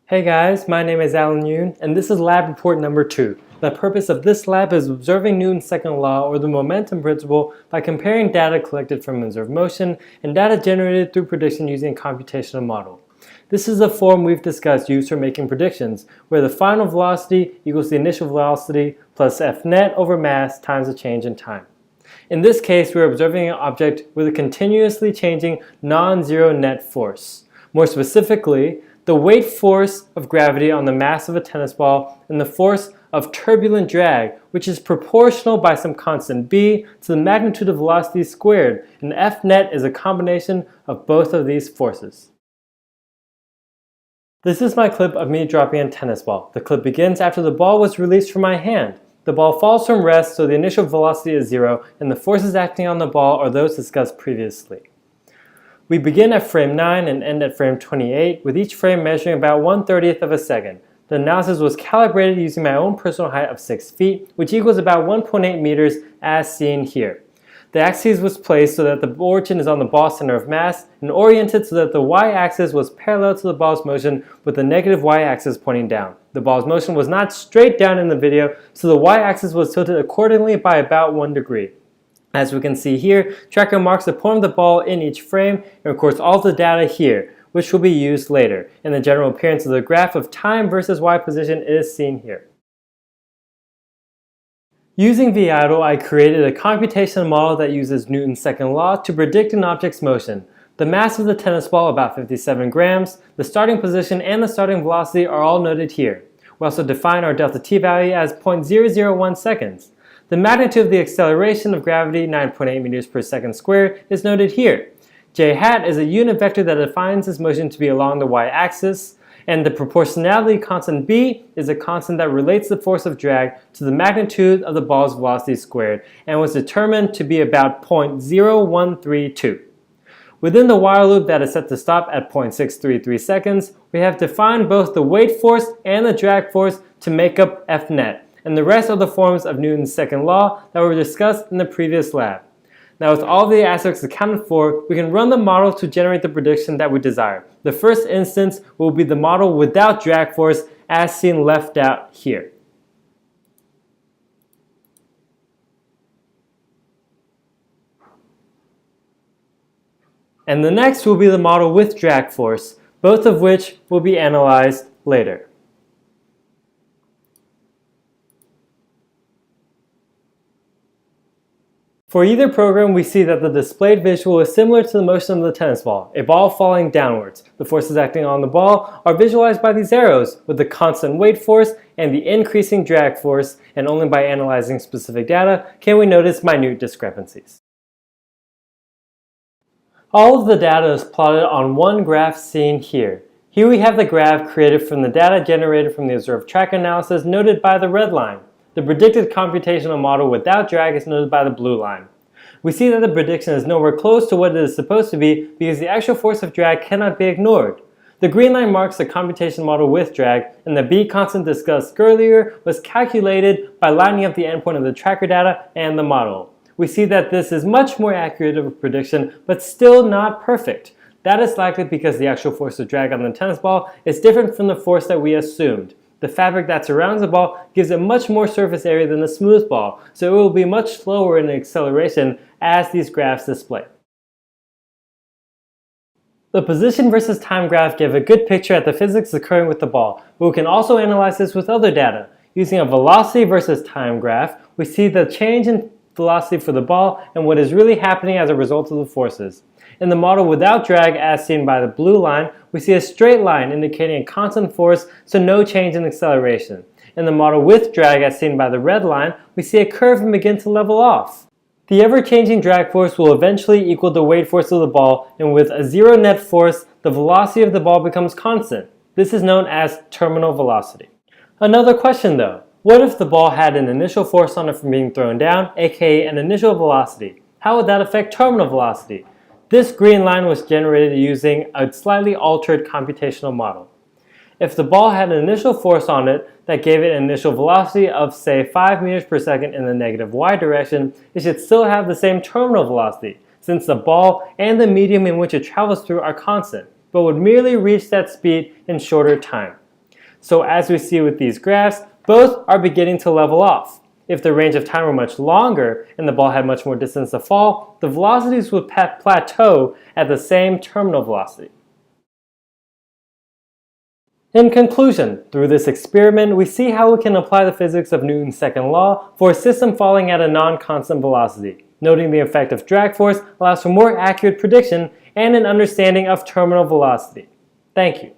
Hey guys, my name is Alan Yoon, and this is lab report number 2. The purpose of this lab is observing Newton's second law, or the momentum principle, by comparing data collected from observed motion and data generated through prediction using a computational model. This is a form we've discussed used for making predictions, where the final velocity equals the initial velocity plus F net over mass times the change in time. In this case, we're observing an object with a continuously changing non-zero net force. More specifically, the weight force of gravity on the mass of a tennis ball and the force of turbulent drag, which is proportional by some constant b to the magnitude of velocity squared, and F net is a combination of both of these forces. This is my clip of me dropping a tennis ball. The clip begins after the ball was released from my hand. The ball falls from rest, so the initial velocity is 0, and the forces acting on the ball are those discussed previously. We begin at frame 9 and end at frame 28, with each frame measuring about 1/30th of a second. The analysis was calibrated using my own personal height of 6 feet, which equals about 1.8 meters as seen here. The axis was placed so that the origin is on the ball center of mass and oriented so that the y-axis was parallel to the ball's motion with the negative y-axis pointing down. The ball's motion was not straight down in the video, so the y-axis was tilted accordingly by about 1 degree. As we can see here, tracker marks the point of the ball in each frame and records all the data here, which will be used later, and the general appearance of the graph of time versus y position is seen here. Using VIDLE, I created a computational model that uses Newton's second law to predict an object's motion. The mass of the tennis ball, about 57 grams, the starting position, and the starting velocity are all noted here. We also define our delta t value as 0.001 seconds. The magnitude of the acceleration of gravity, 9.8 meters per second squared, is noted here. J hat is a unit vector that defines its motion to be along the y-axis, and the proportionality constant b is a constant that relates the force of drag to the magnitude of the ball's velocity squared, and was determined to be about 0.0132. Within the while loop that is set to stop at 0.633 seconds, we have defined both the weight force and the drag force to make up F net, and the rest are the forms of Newton's second law that were discussed in the previous lab. Now, with all the aspects accounted for, we can run the model to generate the prediction that we desire. The first instance will be the model without drag force, as seen left out here. And the next will be the model with drag force, both of which will be analyzed later. For either program, we see that the displayed visual is similar to the motion of the tennis ball, a ball falling downwards. The forces acting on the ball are visualized by these arrows, with the constant weight force and the increasing drag force, and only by analyzing specific data can we notice minute discrepancies. All of the data is plotted on one graph seen here. Here we have the graph created from the data generated from the observed tracker analysis noted by the red line. The predicted computational model without drag is noted by the blue line. We see that the prediction is nowhere close to what it is supposed to be because the actual force of drag cannot be ignored. The green line marks the computational model with drag, and the b constant discussed earlier was calculated by lining up the endpoint of the tracker data and the model. We see that this is much more accurate of a prediction, but still not perfect. That is likely because the actual force of drag on the tennis ball is different from the force that we assumed. The fabric that surrounds the ball gives it much more surface area than the smooth ball, so it will be much slower in acceleration as these graphs display. The position versus time graph give a good picture at the physics occurring with the ball, but we can also analyze this with other data. Using a velocity versus time graph, we see the change in velocity for the ball and what is really happening as a result of the forces. In the model without drag, as seen by the blue line, we see a straight line indicating a constant force, so no change in acceleration. In the model with drag, as seen by the red line, we see a curve and begin to level off. The ever-changing drag force will eventually equal the weight force of the ball, and with a zero net force, the velocity of the ball becomes constant. This is known as terminal velocity. Another question though, what if the ball had an initial force on it from being thrown down, aka an initial velocity? How would that affect terminal velocity? This green line was generated using a slightly altered computational model. If the ball had an initial force on it that gave it an initial velocity of, say, 5 meters per second in the negative y direction, it should still have the same terminal velocity, since the ball and the medium in which it travels through are constant, but would merely reach that speed in shorter time. So as we see with these graphs, both are beginning to level off. If the range of time were much longer and the ball had much more distance to fall, the velocities would plateau at the same terminal velocity. In conclusion, through this experiment, we see how we can apply the physics of Newton's second law for a system falling at a non-constant velocity. Noting the effect of drag force allows for more accurate prediction and an understanding of terminal velocity. Thank you.